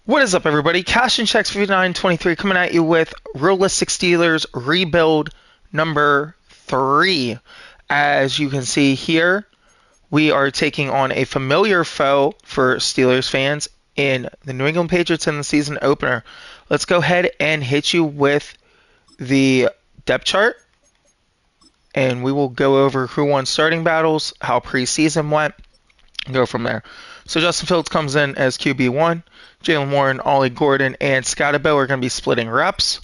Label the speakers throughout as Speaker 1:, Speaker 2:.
Speaker 1: What is up, everybody? Cash and Checks 5923 coming at you with Realistic Steelers Rebuild number 3. As you can see here, we are taking on a familiar foe for Steelers fans in the New England Patriots in the season opener. Let's go ahead and hit you with the depth chart, and we will go over who won starting battles, how preseason went, and go from there. So Justin Fields comes in as QB1. Jalen Warren, Ollie Gordon, and Scotabo are going to be splitting reps.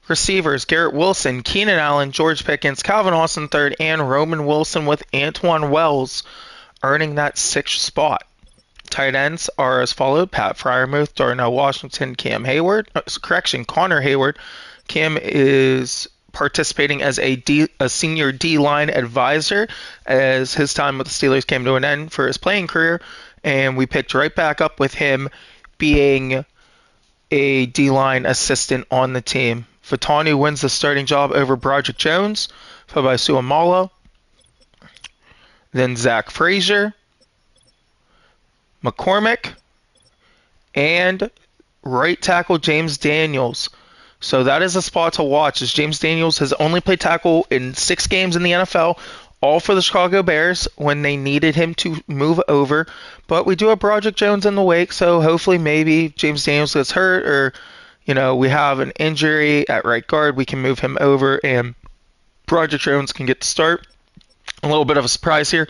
Speaker 1: Receivers, Garrett Wilson, Keenan Allen, George Pickens, Calvin Austin III, and Roman Wilson with Antoine Wells earning that 6th spot. Tight ends are as followed: Pat Freiermuth, Darnell Washington, Connor Hayward. Cam is participating as a senior D-line advisor as his time with the Steelers came to an end for his playing career, and we picked right back up with him being a D-line assistant on the team. Fatanu wins the starting job over Broderick Jones, followed by Suamala, then Zach Frazier, McCormick, and right tackle James Daniels. So that is a spot to watch, as James Daniels has only played tackle in 6 games in the NFL, all for the Chicago Bears when they needed him to move over. But we do have Broderick Jones in the wake, so hopefully maybe James Daniels gets hurt, or we have an injury at right guard. We can move him over and Broderick Jones can get the start. A little bit of a surprise here.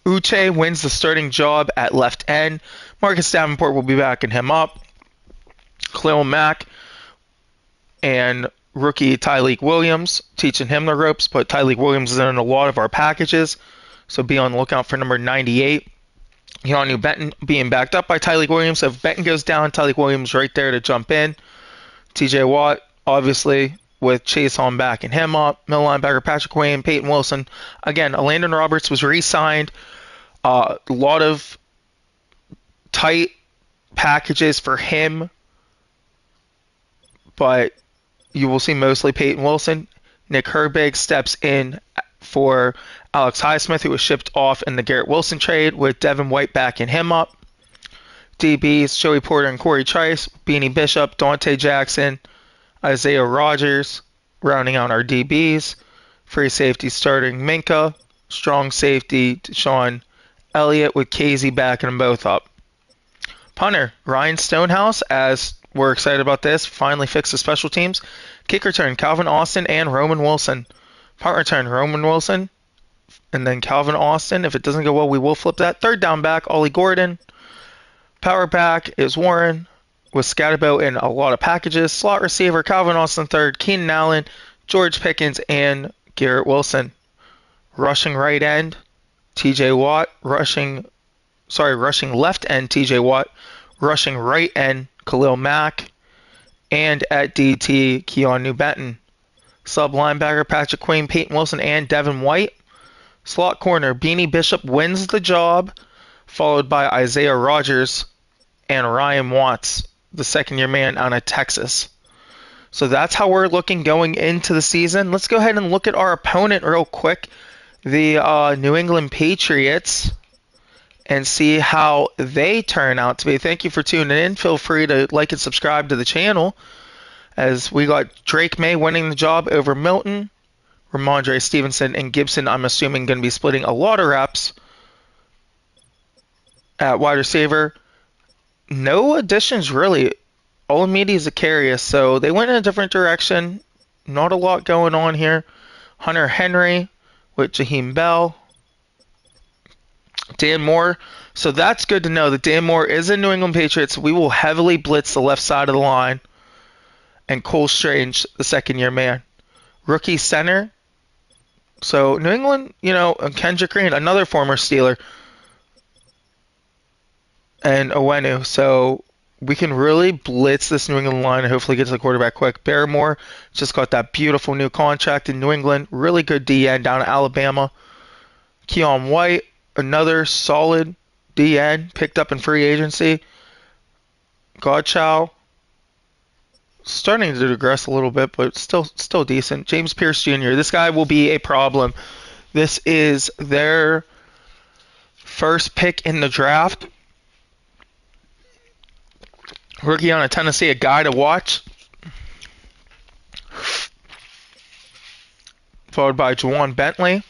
Speaker 1: Uche wins the starting job at left end. Marcus Davenport will be backing him up. Khalil Mack and rookie Tyleik Williams teaching him the ropes, but Tyleik Williams is in a lot of our packages, so be on the lookout for number 98. Keanu Benton being backed up by Tyleik Williams. So if Benton goes down, Tyleik Williams right there to jump in. TJ Watt, obviously, with Chase on backing him up. Middle linebacker Patrick Wayne, Peyton Wilson. Again, Landon Roberts was re-signed. A lot of tight packages for him, but you will see mostly Peyton Wilson. Nick Herbig steps in for Alex Highsmith, who was shipped off in the Garrett Wilson trade, with Devin White backing him up. DBs, Joey Porter and Corey Trice, Beanie Bishop, Dante Jackson, Isaiah Rogers, rounding out our DBs. Free safety starting Minka, strong safety Deshaun Elliott, with Casey backing them both up. Punter, Ryan Stonehouse, as we're excited about this, finally fixed the special teams. Kick return, Calvin Austin and Roman Wilson. Punt return, Roman Wilson, and then Calvin Austin. If it doesn't go well, we will flip that. Third down back, Ollie Gordon. Power back is Warren, with Scatterbo in a lot of packages. Slot receiver, Calvin Austin III, Keenan Allen, George Pickens, and Garrett Wilson. Rushing right end, TJ Watt. Rushing left end, TJ Watt. Rushing right end, Khalil Mack. And at DT, Keanu Benton. Sub linebacker, Patrick Queen, Peyton Wilson, and Devin White. Slot corner, Beanie Bishop wins the job, followed by Isaiah Rogers and Ryan Watts, the second-year man out of Texas. So that's how we're looking going into the season. Let's go ahead and look at our opponent real quick, the New England Patriots, and see how they turn out to be. Thank you for tuning in. Feel free to like and subscribe to the channel, as we got Drake May winning the job over Milton. Ramondre Stevenson and Gibson, I'm assuming, going to be splitting a lot of reps at wide receiver. No additions, really. Olamide is a carrier, so they went in a different direction. Not a lot going on here. Hunter Henry with Jaheim Bell. Dan Moore. So that's good to know that Dan Moore is in New England Patriots. We will heavily blitz the left side of the line. And Cole Strange, the second-year man. Rookie center. So New England, Kendrick Green, another former Steeler. And Owenu. So we can really blitz this New England line and hopefully get to the quarterback quick. Barrymore just got that beautiful new contract in New England. Really good DN down in Alabama. Keon White, another solid DN picked up in free agency. Godchow, starting to digress a little bit, but still decent. James Pierce Jr., this guy will be a problem. This is their first pick in the draft. Rookie on a Tennessee, a guy to watch. Followed by Juwan Bentley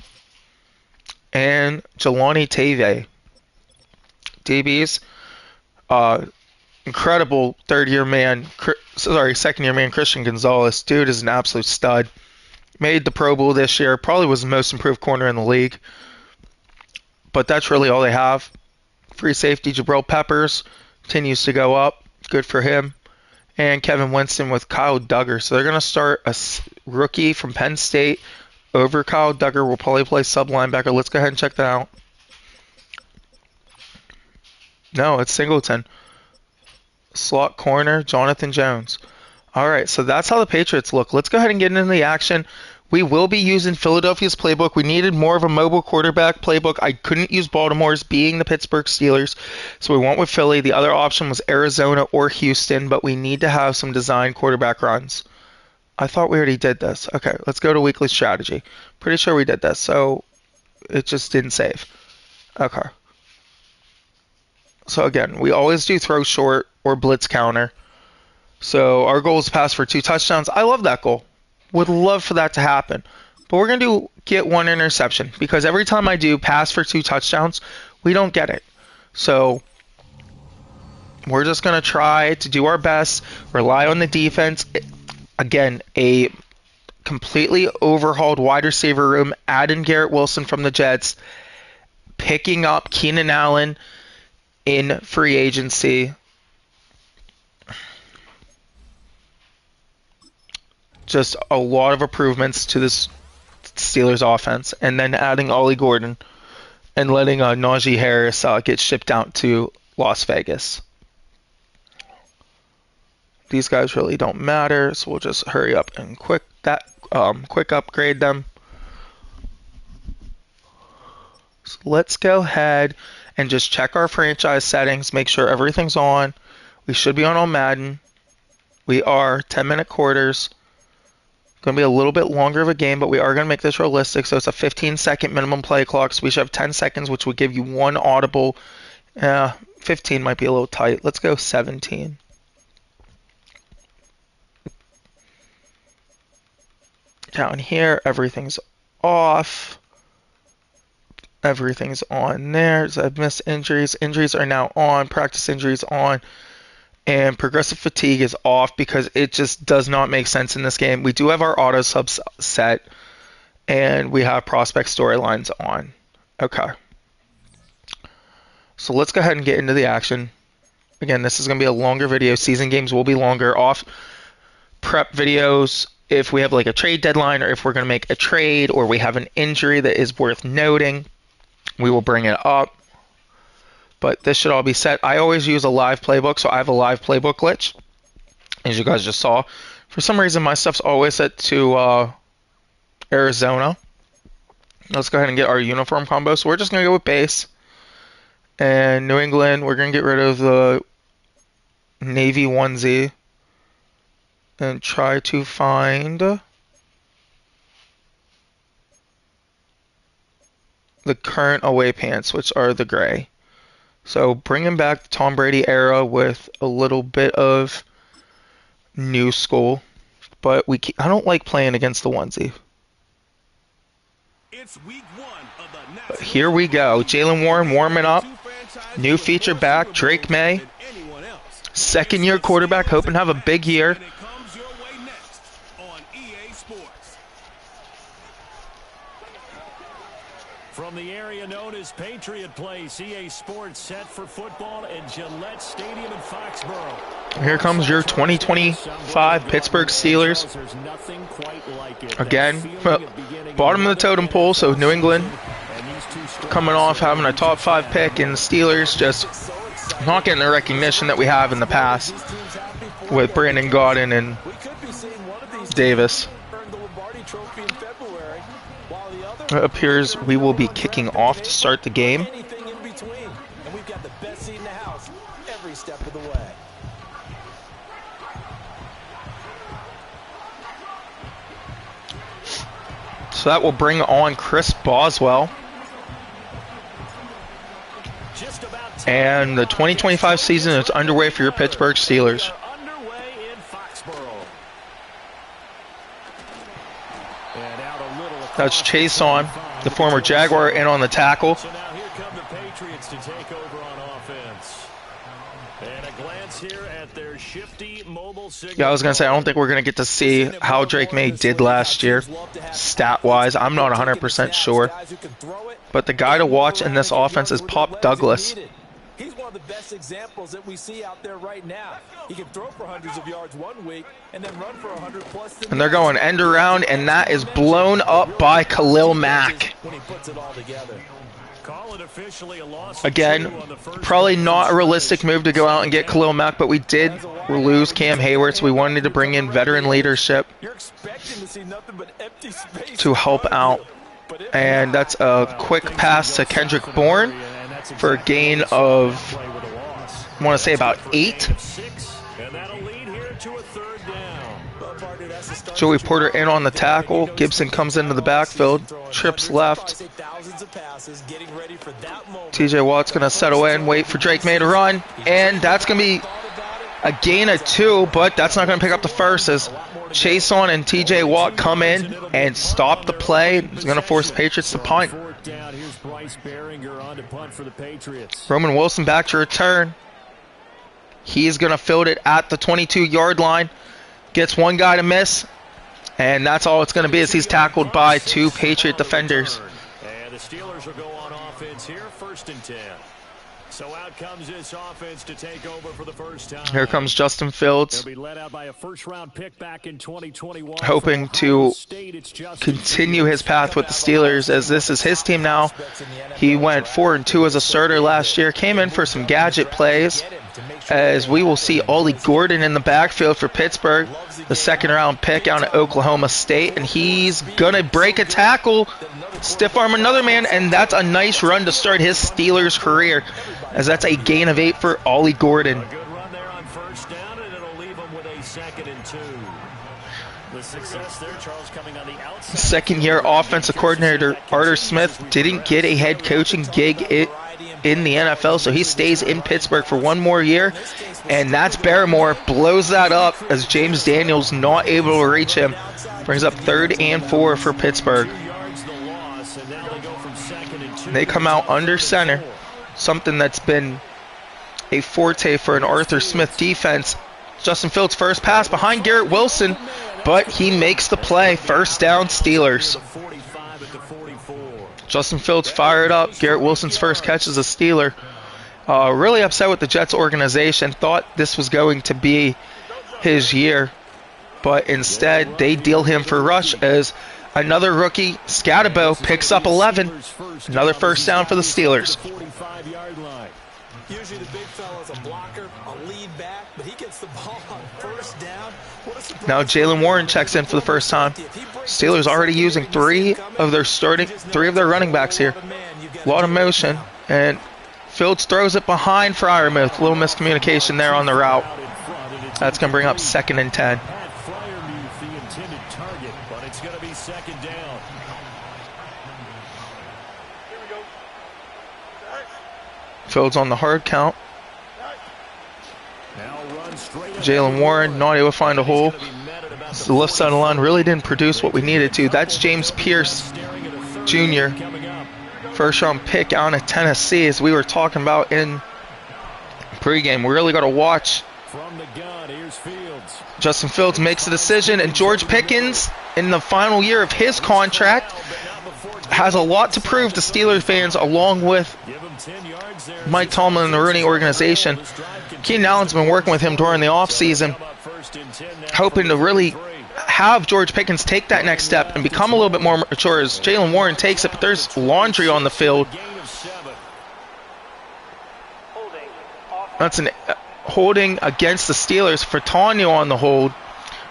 Speaker 1: and Jelani Tave. DBs. Incredible second-year man Christian Gonzalez. Dude is an absolute stud. Made the Pro Bowl this year. Probably was the most improved corner in the league. But that's really all they have. Free safety Jabril Peppers continues to go up. Good for him. And Kevin Winston with Kyle Duggar. So they're going to start a rookie from Penn State over Kyle Duggar. Will probably play sub linebacker. Let's go ahead and check that out. No, it's Singleton. Slot corner, Jonathan Jones. All right, so that's how the Patriots look. Let's go ahead and get into the action. We will be using Philadelphia's playbook. We needed more of a mobile quarterback playbook. I couldn't use Baltimore's, being the Pittsburgh Steelers, so we went with Philly. The other option was Arizona or Houston, but we need to have some design quarterback runs. I thought we already did this. Okay, let's go to weekly strategy. Pretty sure we did this, so it just didn't save. Okay. So again, we always do throw short or blitz counter. So our goal is to pass for 2 touchdowns. I love that goal. Would love for that to happen. But we're going to get 1 interception because every time I do pass for 2 touchdowns, we don't get it. So we're just going to try to do our best, rely on the defense. Again, a completely overhauled wide receiver room, add in Garrett Wilson from the Jets, picking up Keenan Allen in free agency. Just a lot of improvements to this Steelers offense, and then adding Ollie Gordon and letting Najee Harris get shipped out to Las Vegas. These guys really don't matter, so we'll just hurry up and quick upgrade them. So let's go ahead and just check our franchise settings, make sure everything's on. We should be on Madden. We are 10-minute quarters. Going to be a little bit longer of a game, but we are going to make this realistic. So it's a 15-second minimum play clock. So we should have 10 seconds, which would give you 1 audible. 15 might be a little tight. Let's go 17. Down here, everything's off. Everything's on there. So I've missed injuries. Injuries are now on. Practice injuries on. And progressive fatigue is off because it just does not make sense in this game. We do have our auto subs set, and we have prospect storylines on. Okay. So let's go ahead and get into the action. Again, this is going to be a longer video. Season games will be longer. Off prep videos, if we have like a trade deadline or if we're going to make a trade or we have an injury that is worth noting, we will bring it up. But this should all be set. I always use a live playbook, so I have a live playbook glitch, as you guys just saw. For some reason, my stuff's always set to Arizona. Let's go ahead and get our uniform combo. So we're just going to go with base. And New England, we're going to get rid of the navy onesie and try to find the current away pants, which are the gray. So bringing back the Tom Brady era with a little bit of new school, but I don't like playing against the onesie.
Speaker 2: It's week 1 of the
Speaker 1: but here we go. Jalen Warren warming up. New feature back, Drake May. Second-year quarterback, hoping to have a big year.
Speaker 2: From the area known as Patriot Place, EA Sports set for football at Gillette Stadium in Foxborough.
Speaker 1: Here comes your 2025 Pittsburgh Steelers. Again, bottom of the totem pole, so New England coming off having a top 5 pick, and the Steelers just not getting the recognition that we have in the past with Brandon Gaudin and Davis. It appears we will be kicking off to start the game. So that will bring on Chris Boswell. And the 2025 season is underway for your Pittsburgh Steelers. That's Chase on, the former Jaguar, in on the tackle.
Speaker 2: So now here come the Patriots to take over on offense. And a glance here at their shifty mobile signal.
Speaker 1: Yeah, I was going to say, I don't think we're going to get to see how Drake May did last year, stat-wise. I'm not 100% sure. But the guy to watch in this offense is Pop Douglas.
Speaker 3: He's one of the best examples that we see out there right now. He can throw for hundreds of yards one week and then run for 100 plus.
Speaker 1: And they're going end around, and that is blown up by Khalil Mack.
Speaker 3: When he puts it all together.
Speaker 1: Again, probably not a realistic move to go out and get Khalil Mack, but we did lose Cam Hayward, so we wanted to bring in veteran leadership to help out. And that's a quick pass to Kendrick Bourne for a gain of, I want to say, about 8. Joey Porter in on the tackle. Gibson comes into the backfield, trips left. TJ Watt's going to settle in, wait for Drake May to run, and that's going to be a gain of 2, but that's not going to pick up the first as Chase on and TJ Watt come in and stop the play. It's going to force the Patriots to punt. Roman Wilson back to return. He's going to field it at the 22-yard line. Gets one guy to miss, and that's all it's going to be as he's tackled by 2 Patriot defenders.
Speaker 2: And the Steelers will go on offense here, 1st and 10. So out comes this offense to take over for the first time.
Speaker 1: Here comes Justin Fields.
Speaker 2: They'll be led out by a first-round pick back in 2021.
Speaker 1: Hoping to continue his path with the Steelers as this is his team now. He went 4-2 as a starter last year. Came in for some gadget plays as we will see Ollie Gordon in the backfield for Pittsburgh, the 2nd-round pick out of Oklahoma State, and he's going to break a tackle, stiff arm another man, and that's a nice run to start his Steelers career, as that's a gain of 8 for Ollie Gordon.
Speaker 2: A good run there on 1st down, and it'll leave him with a 2nd and 2. The success there, Charles, coming on the outside.
Speaker 1: Second-year offensive coordinator Arthur Smith didn't get a head coaching gig in the NFL, so he stays in Pittsburgh for 1 more year, and that's Barrymore. Blows that up as James Daniels not able to reach him. Brings up 3rd and 4 for Pittsburgh. They come out under center, something that's been a forte for an Arthur Smith defense. Justin Fields' first pass behind Garrett Wilson, but he makes the play. 1st down, Steelers. Justin Fields fired up. Garrett Wilson's first catch as a Steeler. Really upset with the Jets organization. Thought this was going to be his year, but instead they deal him for rush as another rookie, Scatabo, picks up 11. Another 1st down for the Steelers.
Speaker 3: Usually the big fella's a blocker, a lead back, but he gets the ball on 1st down.
Speaker 1: Now Jalen Warren checks in for the first time. Steelers already using 3 of their running backs here. A lot of motion, and Fields throws it behind Freiermuth. A little miscommunication there on the route. That's going to bring up 2nd and 10.
Speaker 2: Going to be 2nd down.
Speaker 1: Fields on the hard count. Jalen Warren not able to find a hole. The left side of the line really didn't produce what we needed to. That's James Pierce Jr., 1st-round pick out of Tennessee, as we were talking about in pregame. We really got to watch. Justin Fields makes a decision, and George Pickens, in the final year of his contract, has a lot to prove to Steelers fans, along with Mike Tomlin and the Rooney organization. Keenan Allen's been working with him during the offseason, hoping to really have George Pickens take that next step and become a little bit more mature as Jalen Warren takes it, but there's laundry on the field. That's an holding against the Steelers for Tonyo on the hold.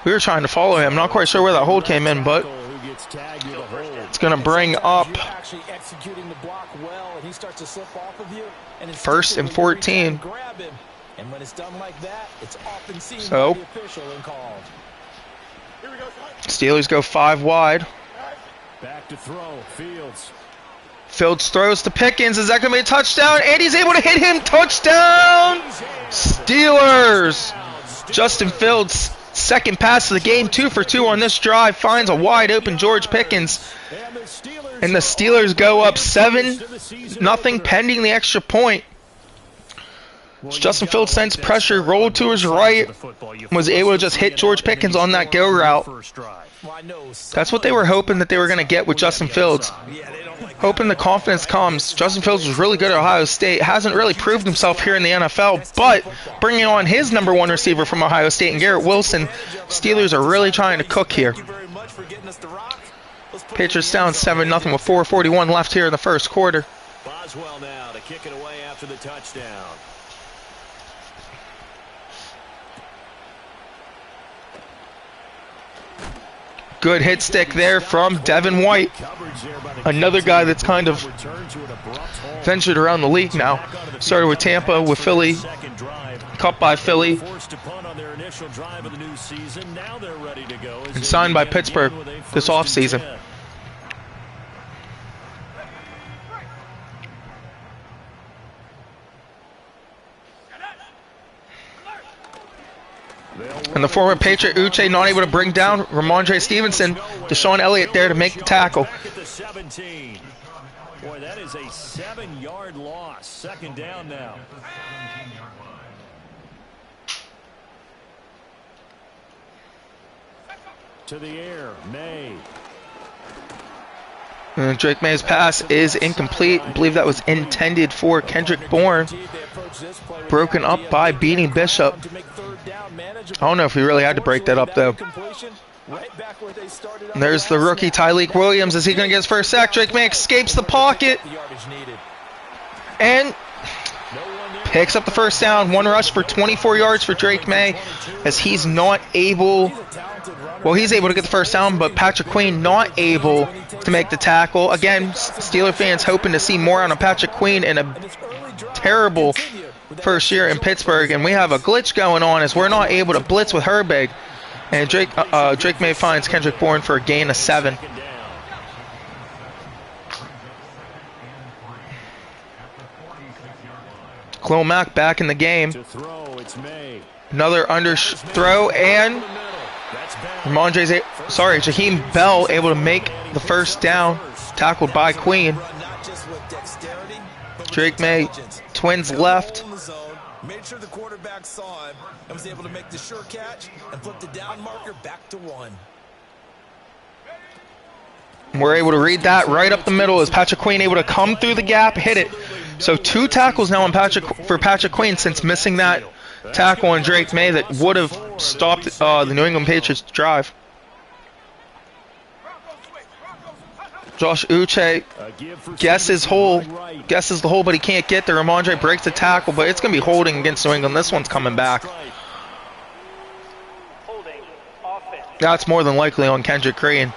Speaker 1: We were trying to follow him. Not quite sure where that hold came in, but it's going to bring up 1st and 14. So Steelers go 5 wide.
Speaker 2: Back to throw. Fields.
Speaker 1: Fields throws to Pickens. Is that going to be a touchdown? And he's able to hit him. Touchdown! Steelers! Justin Fields, second pass of the game, 2 for 2 on this drive, finds a wide open George Pickens. And the Steelers go up 7-0 pending the extra point. Justin Fields sends pressure, rolled to his right, was able to just hit George Pickens on that go route. That's what they were hoping that they were going to get with Justin Fields. Hoping the confidence comes. Justin Fields was really good at Ohio State. Hasn't really proved himself here in the NFL, but bringing on his #1 receiver from Ohio State and Garrett Wilson, Steelers are really trying to cook here. Patriots down 7-0 with 4:41 left here in the first quarter.
Speaker 2: Boswell now to kick it away after the touchdown.
Speaker 1: Good hit stick there from Devin White. Another guy that's kind of ventured around the league now. Started with Tampa, with Philly, cut by Philly, and signed by Pittsburgh this offseason. And the former Patriot Uche not able to bring down Ramondre Stevenson. Deshaun Elliott there to make the tackle.
Speaker 2: Boy, that is a 7-yard loss. Second down now. To the air, May.
Speaker 1: And Drake May's pass is incomplete. I believe that was intended for Kendrick Bourne. Broken up by Beanie Bishop. I don't know if he really had to break that up, though. And there's the rookie Tyleek Williams. Is he going to get his first sack? Drake May escapes the pocket and picks up the first down. One rush for 24 yards for Drake May, as he's not able... Well, he's able to get the first down, but Patrick Queen not able to make the tackle. Again, Steeler fans hoping to see more out of Patrick Queen in a terrible first year in Pittsburgh, and we have a glitch going on as we're not able to blitz with Herbig. And Drake May finds Kendrick Bourne for a gain of 7. Khalil Mack back in the game. Another underthrow, and Jaheim Bell able to make the first down, tackled by Queen. Drake May, twins left.
Speaker 3: Made sure the quarterback saw him and was able to make the sure catch and flip the down marker back to 1.
Speaker 1: We're able to read that right up the middle as Patrick Queen able to come through the gap, hit it. So 2 tackles now for Patrick Queen since missing that tackle on Drake May that would have stopped the New England Patriots drive. Josh Uche guesses the hole, but he can't get there. Ramondre breaks the tackle, but it's going to be holding against New England. This one's coming back. That's more than likely on Kendrick Green.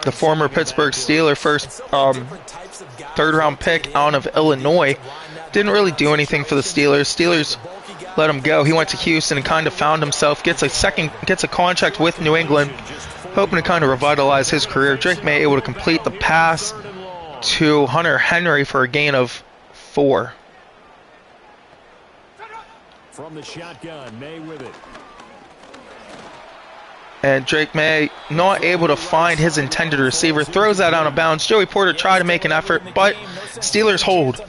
Speaker 1: The former Pittsburgh Steeler, first third-round pick out of Illinois. Didn't really do anything for the Steelers. Steelers let him go. He went to Houston and kind of found himself. Gets a contract with New England, hoping to kind of revitalize his career. Drake May able to complete the pass to Hunter Henry for a gain of 4.
Speaker 2: From the shotgun, May with it.
Speaker 1: And Drake May not able to find his intended receiver. Throws that out of bounds. Joey Porter tried to make an effort, but Steelers hold.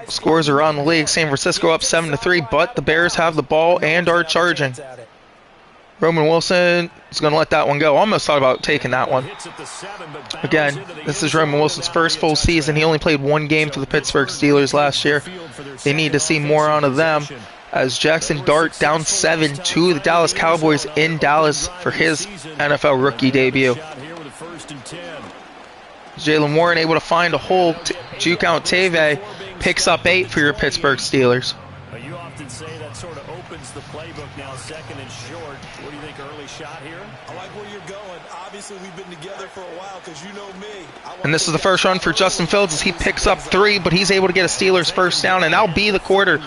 Speaker 1: Scores around the league. San Francisco up 7-3, but the Bears have the ball and are charging. Roman Wilson is going to let that one go. Almost thought about taking that one. Again, this is Roman Wilson's first full season. He only played 1 game for the Pittsburgh Steelers last year. They need to see more out of them, as Jackson Dart down 7 to the Dallas Cowboys in Dallas for his NFL rookie debut. Jalen Warren able to find a hole. Juke out Tave picks up 8 for your Pittsburgh Steelers.
Speaker 2: You often say that sort of opens the playbook now, 2nd and short. What do you think, early shot here?
Speaker 3: I like where you're going. Obviously, we've been together for a while because you know me.
Speaker 1: And this is the first run for Justin Fields as he picks up 3, but he's able to get a Steelers first down, and that'll be the quarter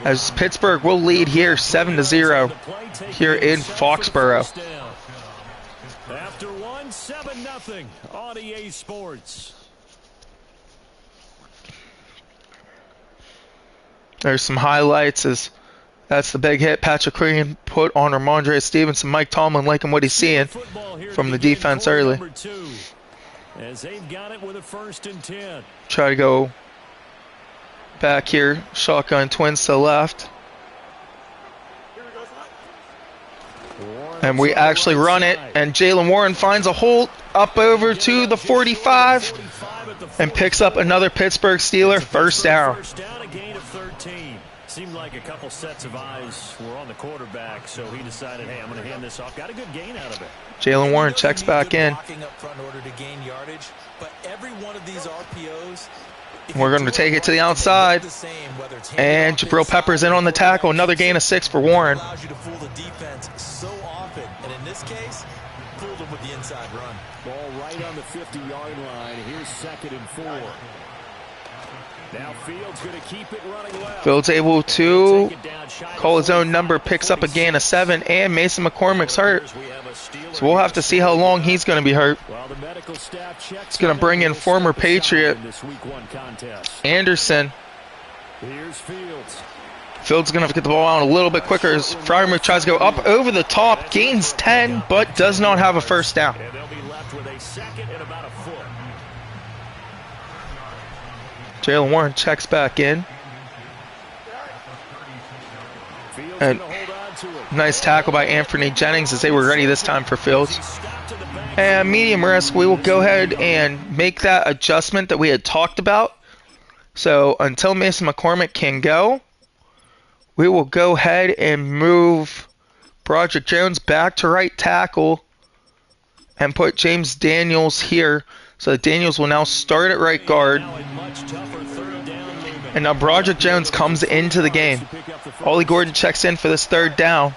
Speaker 1: as Pittsburgh will lead here 7-0 here in Foxborough.
Speaker 2: 0 on EA Sports.
Speaker 1: There's some highlights as that's the big hit Patrick Queen put on Ramondre Stevenson. Mike Tomlin liking what he's seeing from the defense early.
Speaker 2: As they've got it with a 1st and 10.
Speaker 1: Try to go back here. Shotgun twins to the left. And we actually run it. And Jalen Warren finds a hole up over to the 45 and picks up another Pittsburgh Steeler first down.
Speaker 2: First down, a gain of 13. Seemed like a couple sets of eyes were on the quarterback, so he decided, hey, I'm going to hand this off. Got a good gain out of it.
Speaker 1: Jalen Warren checks back in.
Speaker 3: Up front in order to gain yardage, but every one of these RPOs,
Speaker 1: We're going to take it to the outside. And Jabril Peppers in on the tackle. Another gain of 6 for Warren.
Speaker 3: Allows you to fool the defense so often, and in this case, fooled them with the inside run.
Speaker 2: Ball right on the 50-yard line. Here's 2nd and 4. Now Fields going to keep it running left.
Speaker 1: Fields able to call his own number, picks up a gain of 7, and Mason McCormick's hurt. So we'll have to see how long he's going to be hurt. It's going to bring in former Patriot Anderson. Fields going to have to get the ball out a little bit quicker as Fryermuth tries to go up over the top, gains 10, but does not have a first down.
Speaker 2: And they'll be left with a 2nd and about a foot.
Speaker 1: Jalen Warren checks back in. And nice tackle by Anthony Jennings as they were ready this time for Fields. And medium risk, we will go ahead and make that adjustment that we had talked about. So until Mason McCormick can go, we will go ahead and move Broderick Jones back to right tackle and put James Daniels here. So that Daniels will now start at right guard. And now Broderick Jones comes into the game. Ollie Gordon checks in for this 3rd down.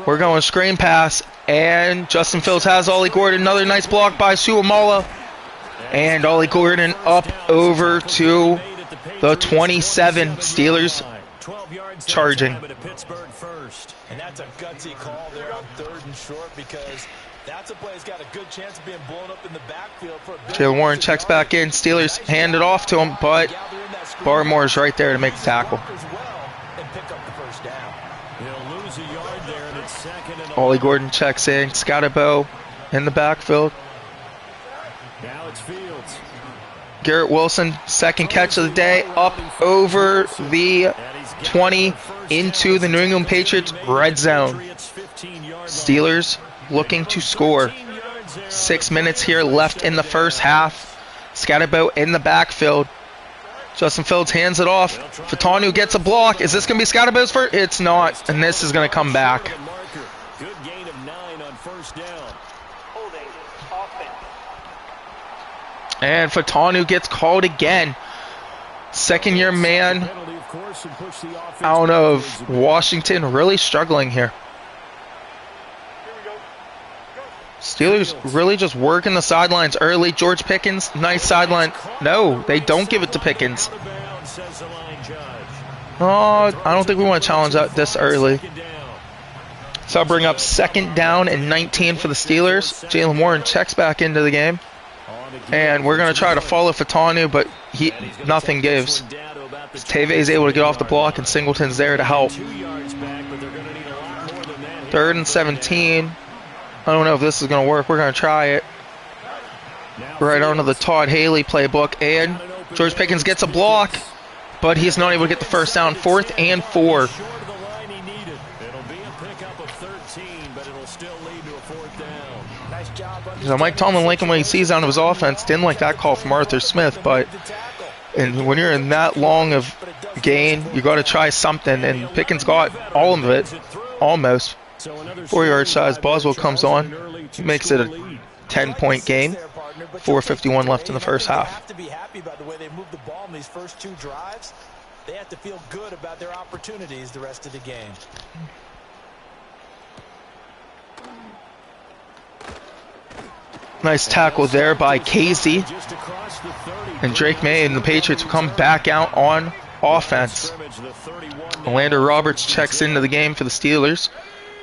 Speaker 1: We're going screen pass. And Justin Fields has Ollie Gordon. Another nice block by Suamala. And Ollie Gordon up over to the 27. Steelers charging.
Speaker 3: And that's a gutsy call there on 3rd and short because that's a play that's got a good chance of being blown up in the backfield.
Speaker 1: Jalen Warren checks back in. Steelers hand it off to him, but Barmore's right there to make the tackle. Ollie Gordon checks in. Scottibo in the backfield.
Speaker 2: Now it's Fields.
Speaker 1: Garrett Wilson, 2nd catch of the day, up over the 20 into the New England Patriots red zone. Steelers looking to score. 6 minutes here left in the first half. Scottibo in the backfield. Justin Fields hands it off. Fatanu gets a block. Is this going to be Scottibo's first? It's not, and this is going to come back.
Speaker 2: Good gain of 9 on 1st down.
Speaker 1: And Fatanu gets called again. 2nd-year man out of Washington, really struggling here. Steelers really just working the sidelines early. George Pickens, nice sideline. No, they don't give it to Pickens. Oh, I don't think we want to challenge that this early. So I'll bring up 2nd down and 19 for the Steelers. Jalen Warren checks back into the game. And we're going to try to follow Fatanu, but nothing gives. Tave is able to get off the block, and Singleton's there to help. 3rd and 17. I don't know if this is going to work. We're going to try it. Right onto the Todd Haley playbook. And George Pickens gets a block, but he's not able to get the first down. 4th and 4. So Mike Tomlin liking what he sees out of his offense. Didn't like that call from Arthur Smith, but when you're in that long of gain, you got to try something. And Pickens got all of it, almost. 4-yard size. Boswell comes on. He makes it a 10-point game. 4:51 left in the first half.
Speaker 3: They have to be happy about the way they moved the ball in these first 2 drives. They have to feel good about their opportunities the rest of the game.
Speaker 1: Nice tackle there by Casey. And Drake May and the Patriots will come back out on offense. Orlando Roberts checks into the game for the Steelers.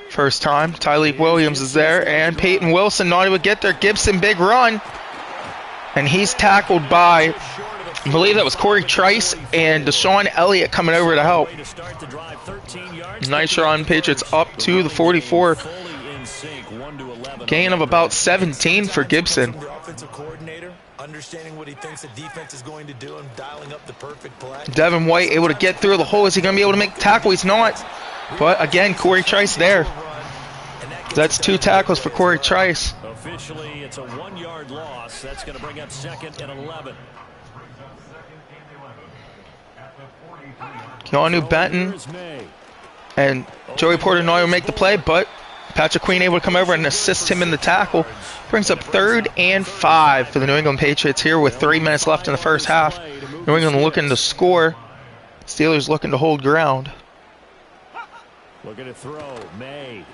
Speaker 1: First time. Tyleek Williams is there, and Peyton Wilson not able to get there. Gibson, big run. And he's tackled by, I believe that was Corey Trice and Deshaun Elliott coming over to help. Nice run. Patriots up to the 44. Gain of about 17 for Gibson.
Speaker 3: Understanding what he thinks the defense is going to do and dialing up the perfect play.
Speaker 1: Devin White able to get through the hole. Is he going to be able to make the tackle? He's not. But again, Corey Trice there. That's 2 tackles for Corey Trice.
Speaker 2: Officially, it's a 1-yard loss. That's going to bring up 2nd and 11.
Speaker 1: Keanu Benton and Joey Porter not able to make the play, but Patrick Queen able to come over and assist him in the tackle. Brings up 3rd and 5 for the New England Patriots here with 3 minutes left in the first half. New England looking to score. Steelers looking to hold ground.
Speaker 2: Looking to throw. May.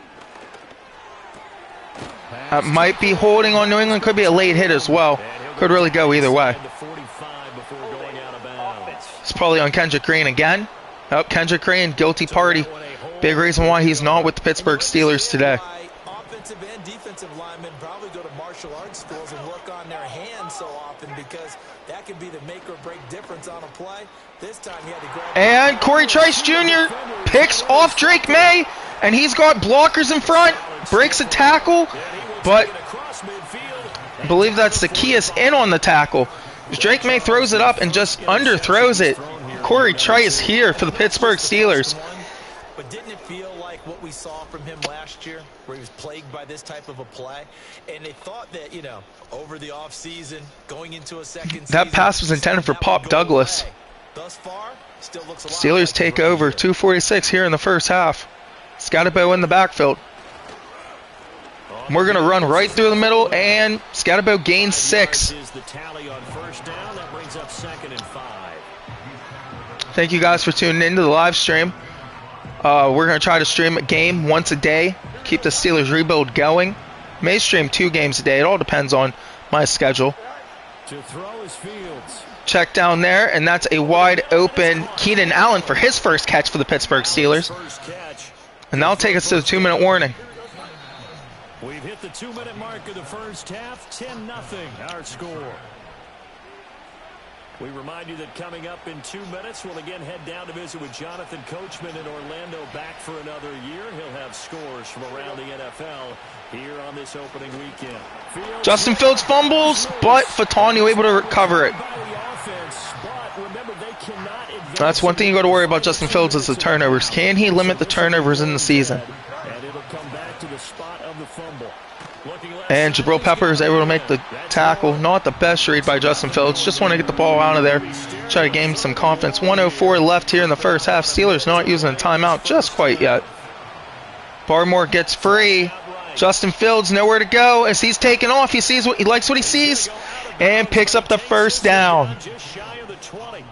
Speaker 1: That might be holding on New England. Could be a late hit as well. Could really go either way. It's probably on Kendrick Green again. Oh, Kendrick Green, guilty party. Big reason why he's not with the Pittsburgh Steelers today.
Speaker 3: Offensive and defensive linemen probably go to martial arts schools and work on their hands so often because that can be the make or break difference on a play. This time he had to grab.
Speaker 1: And Corey Trice Jr. picks off Drake May, and he's got blockers in front, breaks a tackle, but I believe that's Zacchaeus in on the tackle. Drake May throws it up and just underthrows it. Corey Trice here for the Pittsburgh Steelers.
Speaker 3: But didn't it feel like what we saw from him last year, where he was plagued by this type of a play? And they thought that, you know, over the offseason, going into a second season,
Speaker 1: that pass was intended for Pop Douglas.
Speaker 3: Thus far, still looks a lot
Speaker 1: Steelers
Speaker 3: like
Speaker 1: take over, 2:46 here in the first half. Scatterbo in the backfield. We're going to run right through the middle, and Scatterbo gains 6. Thank you guys for tuning into the live stream. We're going to try to stream a game once a day. Keep the Steelers rebuild going. May stream 2 games a day. It all depends on my schedule.
Speaker 2: To throw his Fields.
Speaker 1: Check down there, and that's a wide open Keenan Allen for his first catch for the Pittsburgh Steelers. And that'll take us to the 2-minute warning.
Speaker 2: We've hit the 2-minute mark of the first half. 10-0 our score. We remind you that coming up in 2 minutes, we'll again head down to visit with Jonathan Coachman in Orlando, back for another year. He'll have scores from around the NFL here on this opening weekend.
Speaker 1: Justin Fields fumbles, but Fatanu able to recover it. That's one thing you got to worry about Justin Fields is the turnovers. Can he limit the turnovers in the season?
Speaker 2: And it'll come back to the spot of the fumble.
Speaker 1: And Jabril Pepper is able to make the tackle. Not the best read by Justin Fields. Just want to get the ball out of there. Try to gain some confidence. 1:04 left here in the first half. Steelers not using a timeout just quite yet. Barmore gets free. Justin Fields nowhere to go as he's taken off. He sees what he likes what he sees and picks up the first down.
Speaker 2: Just shy of the 20.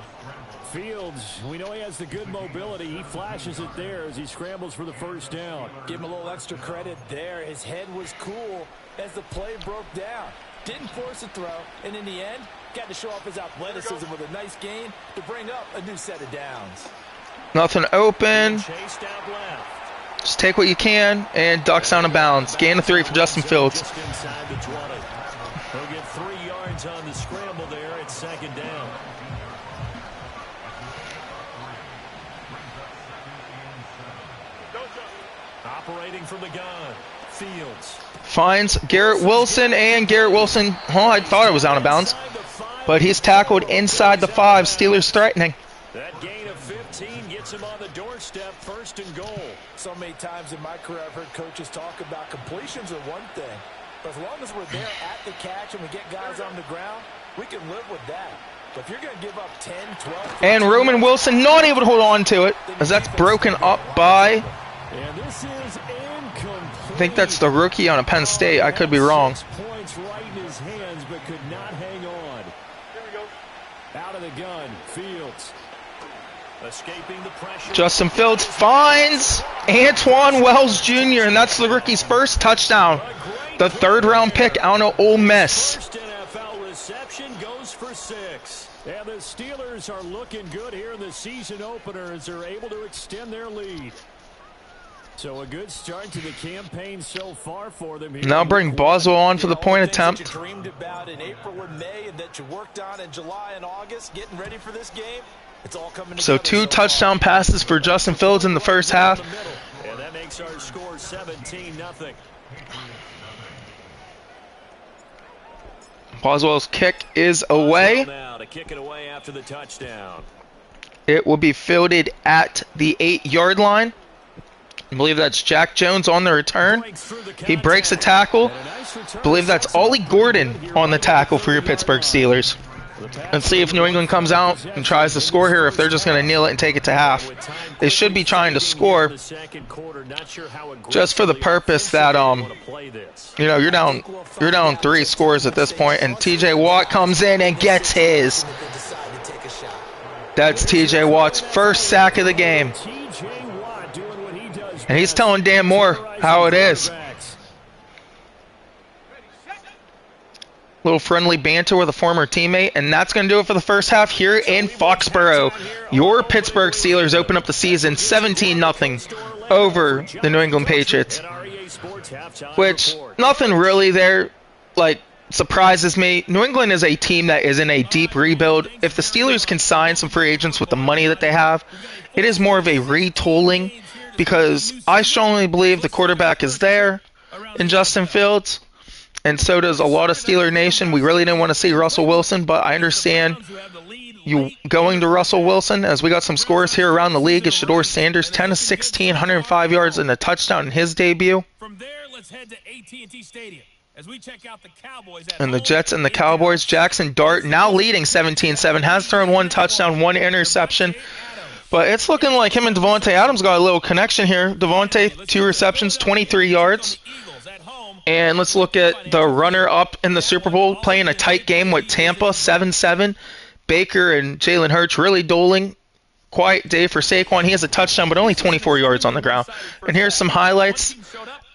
Speaker 2: Fields, we know he has the good mobility. He flashes it there as he scrambles for the first down.
Speaker 3: Give him a little extra credit there. His head was cool as the play broke down. Didn't force a throw, and in the end, got to show off his athleticism with a nice gain to bring up a new set of downs.
Speaker 1: Nothing open.
Speaker 2: Chased out left.
Speaker 1: Just take what you can and ducks out of bounds. Gain of 3 for Justin Fields.
Speaker 2: Just inside the 20. He'll get 3 yards on the scramble there. It's 2nd down. Operating from the gun. Fields.
Speaker 1: Finds Garrett Wilson, and Garrett Wilson, I thought it was out of bounds, but he's tackled inside the 5. Steelers threatening.
Speaker 2: That gain of 15 gets him on the doorstep, 1st and goal.
Speaker 3: So many times in my career I've heard coaches talk about completions are one thing, but as long as we're there at the catch and we get guys on the ground, we can live with that. But if you're going to give up 10, 12...
Speaker 1: And Roman Wilson not able to hold on to it as that's broken up by...
Speaker 2: And this is incomplete.
Speaker 1: I think that's the rookie on a Penn State. I could be wrong.
Speaker 2: 6 points right in his hands, but could not hang on. Here we go. Out of the gun, Fields. Escaping the pressure.
Speaker 1: Justin Fields finds Antoine Wells Jr., and that's the rookie's first touchdown. The 3rd-round pick out of Ole Miss.
Speaker 2: First NFL reception goes for 6. And the Steelers are looking good here in the season opener as they're able to extend their lead. So a good start to the campaign so far for them here.
Speaker 1: Now bring Boswell on for the point attempt.
Speaker 3: You dreamed about in April and May and that you worked on in July and August, getting ready for this game. It's all coming
Speaker 1: So
Speaker 3: together
Speaker 1: 2 touchdown passes for Justin Fields in the first half.
Speaker 2: And that makes our score 17-0.
Speaker 1: Boswell's kick is away.
Speaker 2: Now to kick it away after the touchdown.
Speaker 1: It will be fielded at the 8-yard line. I believe that's Jack Jones on the return. He breaks a tackle. I believe that's Ollie Gordon on the tackle for your Pittsburgh Steelers. Let's see if New England comes out and tries to score here, if they're just going to kneel it and take it to half. They should be trying to score just for the purpose that, you know, you're down 3 scores at this point, and TJ Watt comes in and gets his. That's TJ Watt's first sack of the game. And he's telling Dan Moore how it is. Little friendly banter with a former teammate, and that's going to do it for the first half here in Foxborough. Your Pittsburgh Steelers open up the season 17-0 over the New England Patriots, which nothing really there like surprises me. New England is a team that is in a deep rebuild. If the Steelers can sign some free agents with the money that they have, it is more of a retooling, because I strongly believe the quarterback is there in Justin Fields. And so does a lot of Steeler Nation. We really didn't want to see Russell Wilson, but I understand you going to Russell Wilson, as we got some scores here around the league. As Shedeur Sanders, 10-16, 105 yards and a touchdown in his debut.
Speaker 4: From there, let's head to AT&T Stadium as we check out the Cowboys.
Speaker 1: And the Jets and the Cowboys. Jackson Dart now leading 17-7, has thrown 1 touchdown, 1 interception. But it's looking like him and Devontae Adams got a little connection here. Devontae, 2 receptions, 23 yards. And let's look at the runner-up in the Super Bowl, playing a tight game with Tampa, 7-7. Baker and Jalen Hurts really dueling. Quiet day for Saquon. He has a touchdown, but only 24 yards on the ground. And here's some highlights.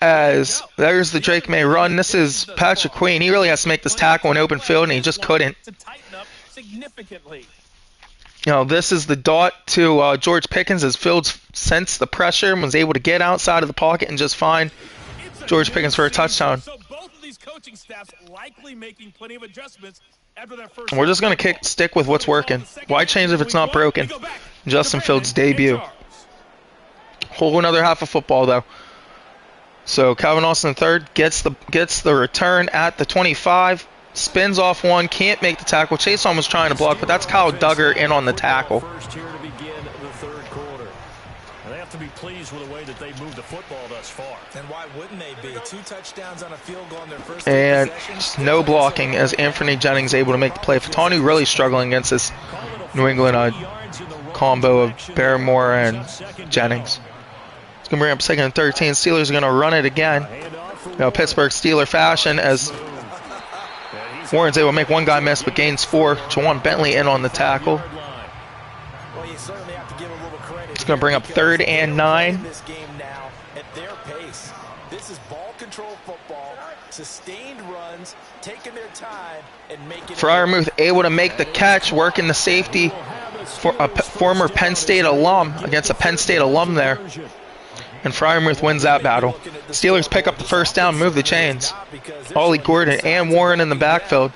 Speaker 1: As there's the Drake May run. This is Patrick Queen. He really has to make this tackle in open field, and he just couldn't. You know, this is the dot to George Pickens, as Fields sensed the pressure and was able to get outside of the pocket and just find George Pickens for a touchdown.
Speaker 4: So both of these coaching staffs likely making plenty of adjustments after their first.
Speaker 1: We're just going to stick with what's working. Why change if it's not broken? Justin Fields' debut. Whole another half of football, though. So Calvin Austin III gets the return at the 25. Spins off one, can't make the tackle. Chase almost trying to block, but that's Kyle Duggar in on the tackle.
Speaker 2: First here to begin the third quarter. And they have to be pleased with the way that they've moved the football thus far.
Speaker 3: And why wouldn't they be? 2 touchdowns on a field goal in their first
Speaker 1: And
Speaker 3: possessions.
Speaker 1: no blocking, as Anthony Jennings able to make the play. Fatanu really struggling against this New England combo of Barrymore and Jennings. It's going to bring up 2nd and 13. Steelers are going to run it again. You know, Pittsburgh Steeler fashion, as Warren's able to make one guy miss, but gains 4. Jawan Bentley in on the tackle. It's going to bring up 3rd and 9.
Speaker 3: This game now at their pace. This is ball control football, sustained runs, taking their time and making.
Speaker 1: Freiermuth able to make the catch, working the safety for a former Penn State alum against a Penn State alum there. And Freiermuth wins that battle. Steelers pick up the first down, move the chains. Ollie Gordon and Warren in the backfield.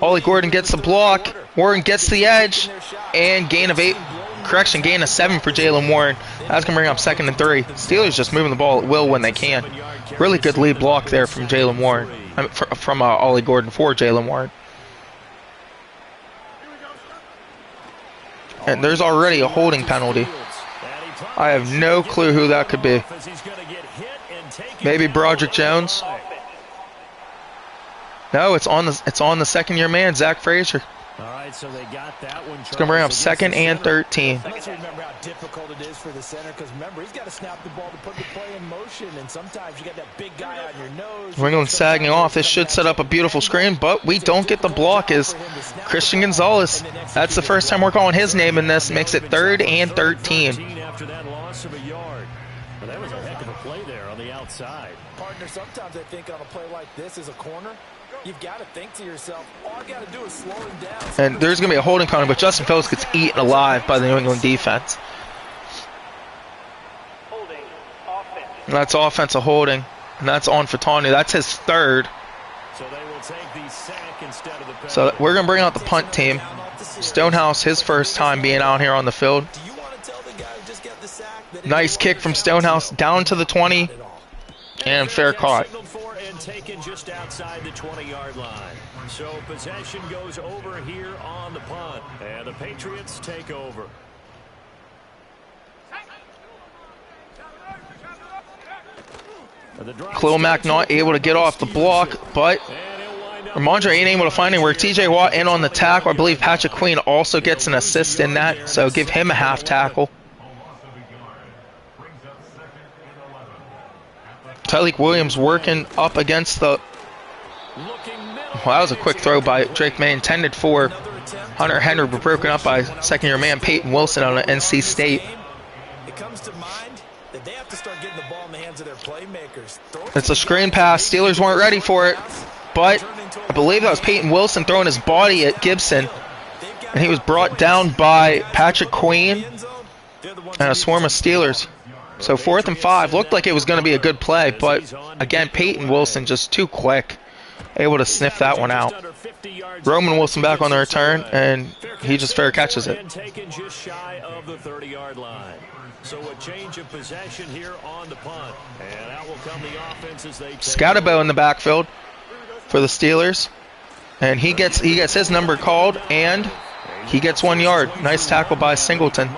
Speaker 1: Ollie Gordon gets the block. Warren gets the edge. And gain of 7 for Jalen Warren. That's going to bring up 2nd and 3. Steelers just moving the ball at will when they can. Really good lead block there from Jalen Warren. From Ollie Gordon for Jalen Warren. And there's already a holding penalty. I have no clue who that could be. Maybe Broderick Jones. No, it's on the 2nd-year man, Zach Frazier.
Speaker 2: All right, so they got that one.
Speaker 1: It's going to bring up 2nd and 13.
Speaker 3: I guess you remember how difficult it is for the center, because remember, he's got to snap the ball to put the play in motion, and sometimes you got that big guy on your nose.
Speaker 1: New England sagging off. This should set up a beautiful screen, but we don't get the block as Christian Gonzalez. That's the first time we're calling his name in this. Makes it 3rd and 13.
Speaker 2: After that loss of a yard. Well, that was a heck of a play there on the outside.
Speaker 3: Partner, sometimes I think on a play like this as a corner, you've got to think to yourself, all I got to do is slow him down.
Speaker 1: And there's going to be a holding penalty, but Justin Fields gets eaten alive by the New England defense. That's offensive holding, and that's on Fatanu. That's his third.
Speaker 2: So they will take the sack instead of the penalty.
Speaker 1: So we're going to bring out the punt team. Stonehouse, his first time being out here on the field. Nice kick from Stonehouse down to the 20, and fair caught.
Speaker 2: And taken just outside the 20-yard line. So possession goes over here on the punt, and the Patriots take over.
Speaker 1: Klomack not able to get off the block, but Ramondre ain't able to find anywhere. TJ Watt in on the tackle. I believe Patrick Queen also gets an assist in that, so give him a half tackle. Tyleek Williams working up against the... Well, that was a quick throw by Drake May, intended for Hunter Henry, but broken up by second-year man Peyton Wilson on an NC State.
Speaker 3: It comes to mind that they have to start getting the ball in the hands of their playmakers.
Speaker 1: It's a screen pass. Steelers weren't ready for it, but I believe that was Peyton Wilson throwing his body at Gibson, and he was brought down by Patrick Queen and a swarm of Steelers. So 4th and 5 looked like it was going to be a good play, but again, Peyton Wilson just too quick, able to sniff that one out. Roman Wilson back on the return, and he just fair catches it.
Speaker 2: So a change of possession here on the punt, and out will come the offense as they
Speaker 1: Scatterbo in the backfield for the Steelers, and he gets his number called, and he gets 1 yard. Nice tackle by Singleton.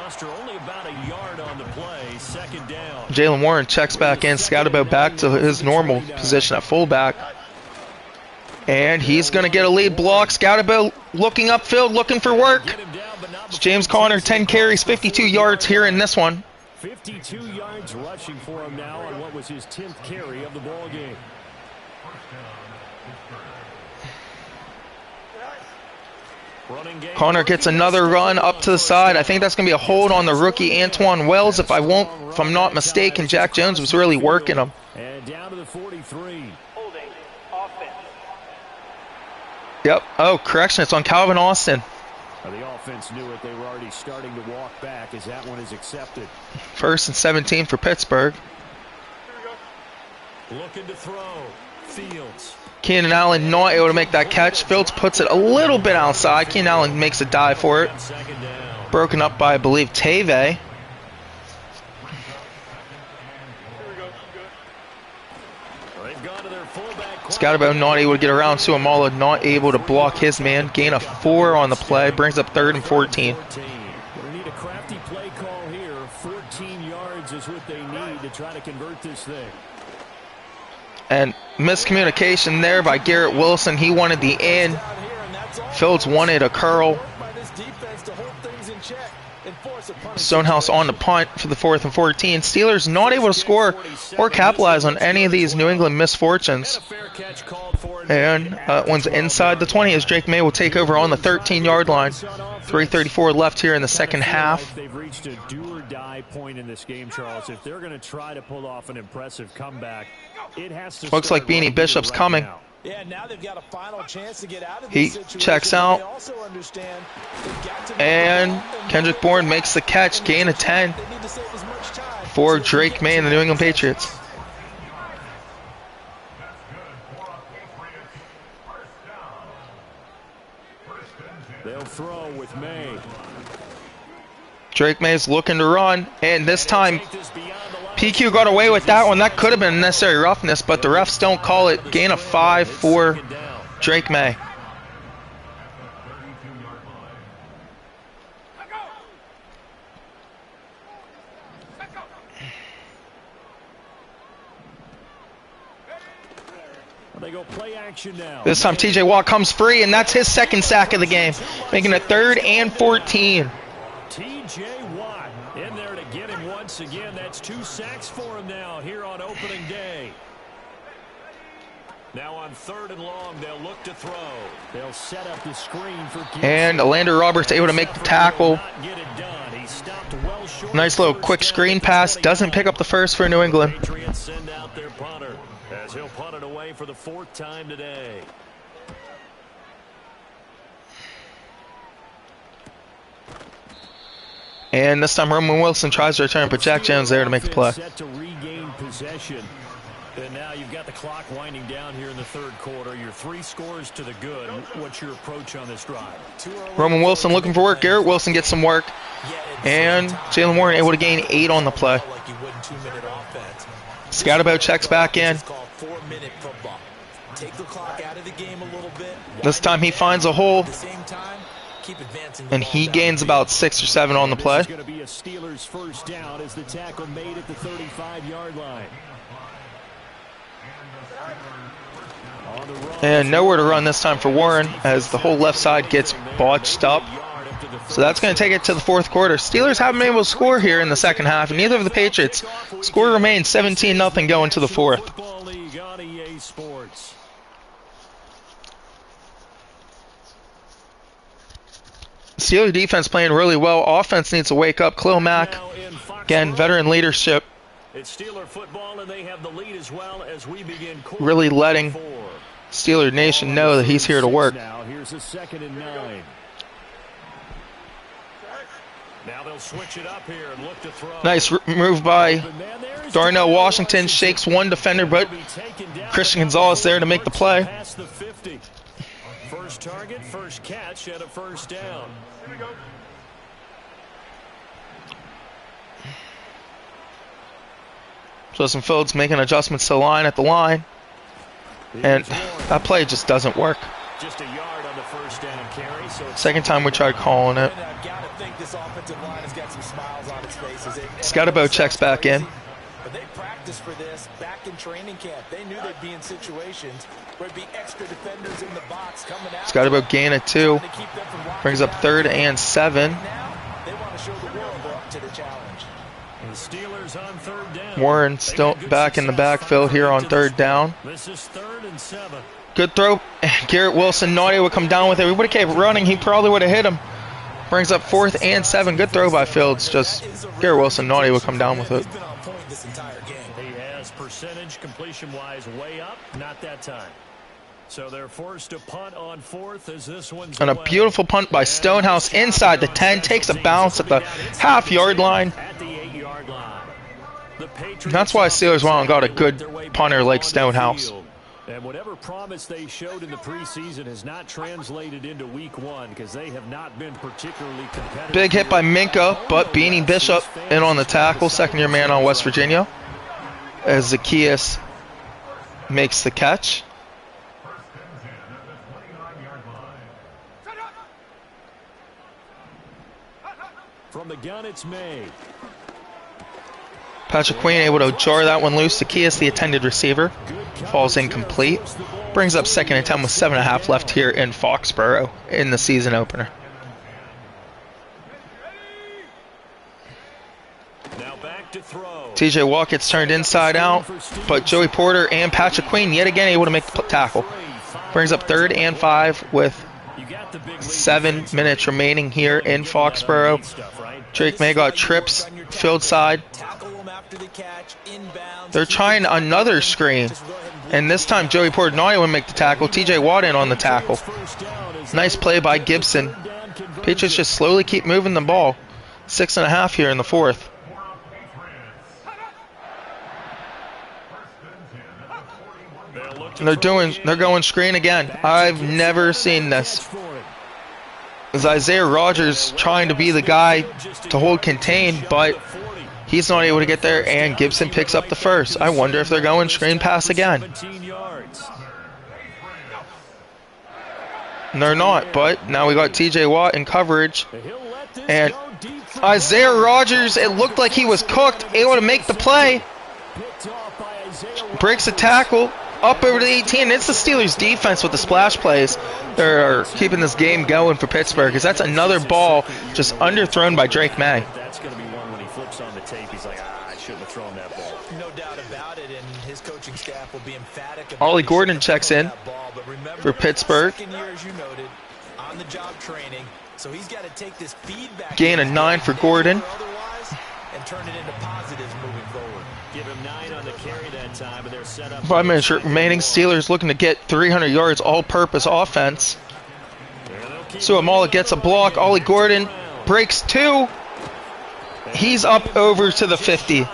Speaker 1: Jalen Warren checks back in. Scatterbo back to his normal position at fullback, and he's going to get a lead block. Scatterbo looking upfield, looking for work. It's James Conner, 10 carries, 52 yards here in this one.
Speaker 2: 52 yards rushing for him now on what was his 10th carry of the ball game.
Speaker 1: Conner gets another run up to the side. I think that's going to be a hold on the rookie Antoine Wells. If I'm not mistaken, Jack Jones was really working him.
Speaker 2: And down to the 43.
Speaker 5: Holding offense.
Speaker 1: Yep. Oh, correction. It's on Calvin Austin.
Speaker 2: The offense knew it. They were already starting to walk back as that one is accepted.
Speaker 1: 1st and 17 for Pittsburgh.
Speaker 2: Looking to throw. Fields.
Speaker 1: Keenan Allen not able to make that catch. Fields puts it a little bit outside. Keenan Allen makes a dive for it. Broken up by, I believe, Tave. Scatterbo not able to get around. Suamala not able to block his man. Gain of 4 on the play. Brings up 3rd and 14.
Speaker 2: They need a crafty play call here. 14 yards is what they need to try to convert this thing.
Speaker 1: And miscommunication there by Garrett Wilson. He wanted the in. Fields wanted a curl. Stonehouse on the punt for the 4th and 14. Steelers not able to score or capitalize on any of these New England misfortunes. And one's inside the 20 as Drake May will take over on the 13-yard line. 3:34 left here in the second half.
Speaker 2: They've reached a do-or-die point in this game, Charles. If they're going to try to pull off an impressive comeback, it has to.
Speaker 1: Looks like Beanie Bishop's coming.
Speaker 3: Yeah, now they've got a final chance to get out of
Speaker 1: he
Speaker 3: this situation.
Speaker 1: Checks out, and Kendrick Bourne makes the catch. Gain of 10 for Drake May and the New England Patriots.
Speaker 2: They'll throw with May.
Speaker 1: Drake May's looking to run, and this time PQ got away with that one. That could have been necessary roughness, but the refs don't call it. Gain of 5 for Drake May.
Speaker 2: They go play action now.
Speaker 1: This time TJ Watt comes free, and that's his 2nd sack of the game, making it 3rd and 14.
Speaker 2: TJ Watt in there to get him once again. That's 2 sacks for him now here on opening day. Now on 3rd and long, they'll look to throw. They'll set up the screen for Gibson.
Speaker 1: And Alander Roberts able to make the tackle. Nice little quick screen pass. Doesn't pick up the first for New England.
Speaker 2: Patriots send out their punter as he'll punt it away for the 4th time today.
Speaker 1: And this time Roman Wilson tries to return, but Jack Jones there to make the play.
Speaker 2: Set to regain possession. And now you've got the clock winding down here in the third quarter. You're 3 scores to the good. What's your approach on this drive?
Speaker 1: Roman Wilson looking for work. Garrett Wilson gets some work. And Jalen Warren able to gain 8 on the play. Scatterbo checks back in. This time he finds a hole. And he gains about 6 or 7 on the play.
Speaker 2: It's going to be a Steelers first down as the tackle made at the 35-yard line.
Speaker 1: And nowhere to run this time for Warren as the whole left side gets botched up. So that's going to take it to the fourth quarter. Steelers haven't been able to score here in the second half, and neither of the Patriots. Score remains 17-0 going to the fourth. Steelers defense playing really well. Offense needs to wake up. Khalil Mack, again, veteran leadership.
Speaker 2: It's Steeler football, and they have the lead as well as we begin
Speaker 1: really letting Steeler Nation know that he's here to work.
Speaker 2: Now here's a 2nd and 9. Now they'll switch it up here and look to throw.
Speaker 1: Nice move by Darnell Washington. Shakes one defender, but Christian Gonzalez there to make the play.
Speaker 2: First target, first catch, and a first down.
Speaker 1: Justin Fields making adjustments to the line at the line. And that play just doesn't work.
Speaker 2: Just a yard on the first down carry.
Speaker 1: Second time we tried calling it. Scatterbo checks back in.
Speaker 3: But they practiced for this back in training camp. They knew they'd be in situations where it'd be extra defenders in the box coming out.
Speaker 1: Scatterbo gain at 2. Brings up 3rd and 7.
Speaker 3: Now they want to show the world they're up to the challenge.
Speaker 2: The Steelers on 3rd down.
Speaker 1: Warren still back in the backfield here on 3rd down.
Speaker 2: This is 3rd and 7.
Speaker 1: Good throw. Garrett Wilson, naughty, would come down with it. We would have kept running. He probably would have hit him. Brings up 4th and 7. Good throw by Fields. Just Garrett Wilson, naughty, would come down with it.
Speaker 2: He has percentage completion-wise way up. Not that time. So they're forced to punt on 4th as this one's
Speaker 1: And a
Speaker 2: away.
Speaker 1: beautiful punt by Stonehouse inside the 10. Takes a bounce at the half-yard line.
Speaker 2: At the 8-yard line. The Patriots
Speaker 1: That's why Steelers went and got a good punter like Stonehouse.
Speaker 2: And whatever promise they showed in the preseason has not translated into week 1 because they have not been particularly competitive.
Speaker 1: Big hit by Minka, but Beanie Bishop in on the tackle. Second-year man on West Virginia. As Zacchaeus makes the catch.
Speaker 2: From the gun, it's May.
Speaker 1: Patrick Queen able to jar that one loose. Zacchaeus, the intended receiver, falls incomplete. Brings up 2nd and 10 with 7.5 left here in Foxborough in the season opener.
Speaker 2: Now back to throw.
Speaker 1: TJ Watt gets turned inside out, but Joey Porter and Patrick Queen yet again able to make the tackle. Brings up 3rd and 5 with 7 minutes remaining here in Foxborough. Drake May got trips, field side. They're trying another screen. And this time Joey Porter not even make the tackle. TJ Watt in on the tackle. Nice play by Gibson. Patriots just slowly keep moving the ball. 6.5 here in the 4th. And they're going screen again. I've never seen this. Is Isaiah Rodgers trying to be the guy to hold contained, but he's not able to get there, and Gibson picks up the first. I wonder if they're going screen pass again. And they're not, but now we got TJ Watt in coverage. And Isaiah Rodgers, it looked like he was cooked, able to make the play. Breaks a tackle. Up over the 18. It's the Steelers' defense with the splash plays that are keeping this game going for Pittsburgh, because that's another ball just underthrown by Drake May.
Speaker 2: That's going to be one when he flips on the tape. He's like, I shouldn't have thrown that ball.
Speaker 3: No doubt about it, and his coaching staff will be emphatic.
Speaker 1: Ollie Gordon checks in for Pittsburgh.
Speaker 3: Second year, as you noted, on the job training, so he's got to take this feedback.
Speaker 1: Gain of 9 for Gordon.
Speaker 3: And turn it into positives moving forward.
Speaker 2: Give him 9 on the carry that time, but they're set up.
Speaker 1: 5 minutes remaining. Steelers looking to get 300 yards all-purpose offense. So Amala gets a block. Ollie Gordon breaks 2. He's up over to the 50.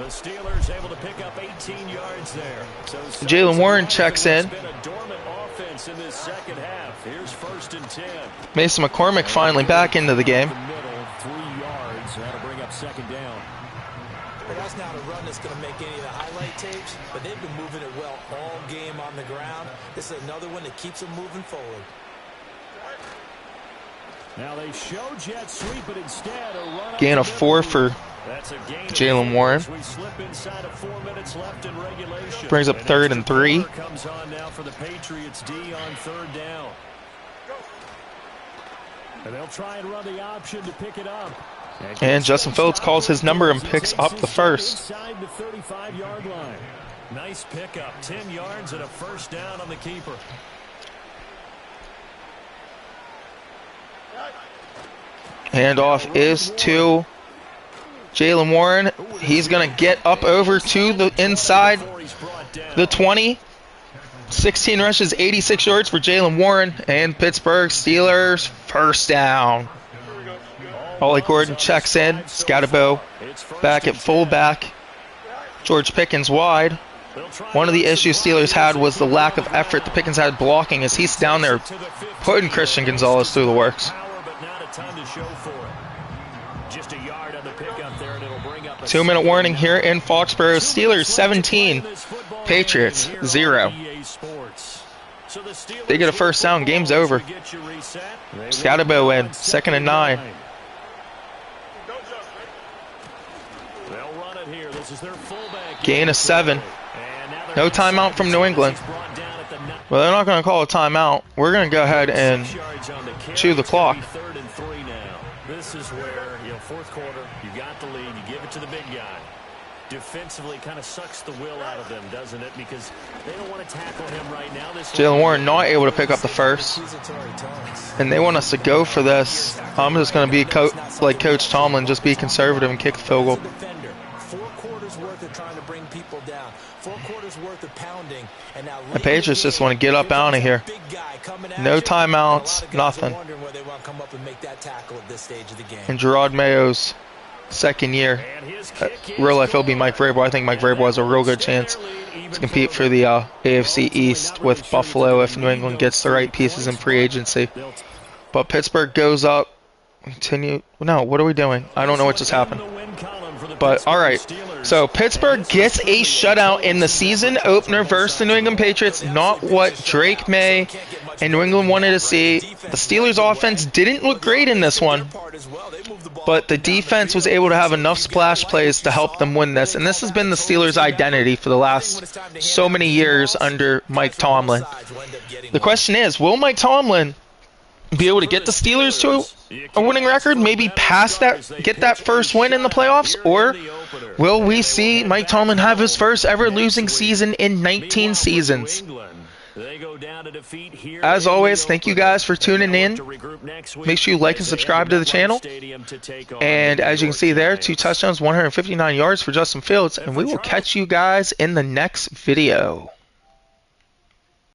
Speaker 2: The Steelers able to pick up 18 yards there. So
Speaker 1: Jaylen Warren checks in.
Speaker 2: It's been a dormant offense in this second half. Here's 1st and 10.
Speaker 1: Mason McCormick finally back into the game.
Speaker 2: The middle, 3 yards. That'll bring up 2nd down.
Speaker 3: Well, that's not a run that's going to make any of the highlight tapes, but they've been moving it well all game on the ground. This is another one that keeps them moving forward.
Speaker 2: Now they show jet sweep, but instead a run.
Speaker 1: Gain of 4 for Jaylen Warren.
Speaker 2: We slip inside of 4 minutes left in regulation.
Speaker 1: Brings up 3rd and 3.
Speaker 2: Comes on now for the Patriots D on 3rd down. And they'll try and run the option to pick it up.
Speaker 1: And Justin Phillips calls his number and picks up the first.
Speaker 2: Inside the 35-yard line. Nice pickup. 10 yards and a 1st down on the keeper.
Speaker 1: Handoff is to Jaylen Warren. He's going to get up over to the inside, the 20. 16 rushes, 86 yards for Jaylen Warren. And Pittsburgh Steelers 1st down. Ollie Gordon checks in. Scatterbo back at fullback. George Pickens wide. One of the issues Steelers had was the lack of effort the Pickens had blocking as he's down there putting Christian Gonzalez through the works.
Speaker 2: Just a yard on the pickup there, and it'll bring up a
Speaker 1: 2-minute warning here in Foxborough. Steelers 17, Patriots 0. They get a 1st down, game's over. Scatterbo in, 2nd and 9. Gain of 7. No timeout from New England. Well, they're not going to call a timeout. We're going to go ahead and chew the clock.
Speaker 2: This is where, 4th quarter, you got the lead, you give it to the big guy. Defensively kind of sucks the will out of them, doesn't it? Because they don't want to tackle him right now.
Speaker 1: Jaylen Warren not able to pick up the first. And they want us to go for this. I'm just going to be like Coach Tomlin, just be conservative and kick the field goal.
Speaker 3: 4 quarters worth of trying to bring people down. 4 quarters worth of pounding. And now
Speaker 1: the Patriots just want to get up out of here. No timeouts, nothing. And Gerard Mayo's 2nd year. Real life, it'll be Mike Vrabel. I think Mike Vrabel has a real good chance to compete for the AFC East with Buffalo if New England gets the right pieces in free agency. But Pittsburgh goes up. Continue. No, what are we doing? I don't know what just happened. But, all right. So, Pittsburgh gets a shutout in the season opener versus the New England Patriots. Not what Drake May and New England wanted to see. The Steelers' offense didn't look great in this one. But the defense was able to have enough splash plays to help them win this. And this has been the Steelers' identity for the last so many years under Mike Tomlin. The question is, will Mike Tomlin be able to get the Steelers to a winning record, maybe pass that, get that first win in the playoffs, or will we see Mike Tomlin have his first ever losing season in 19 seasons? As always, thank you guys for tuning in. Make sure you like and subscribe to the channel. And as you can see there, 2 touchdowns, 159 yards for Justin Fields, and we will catch you guys in the next video.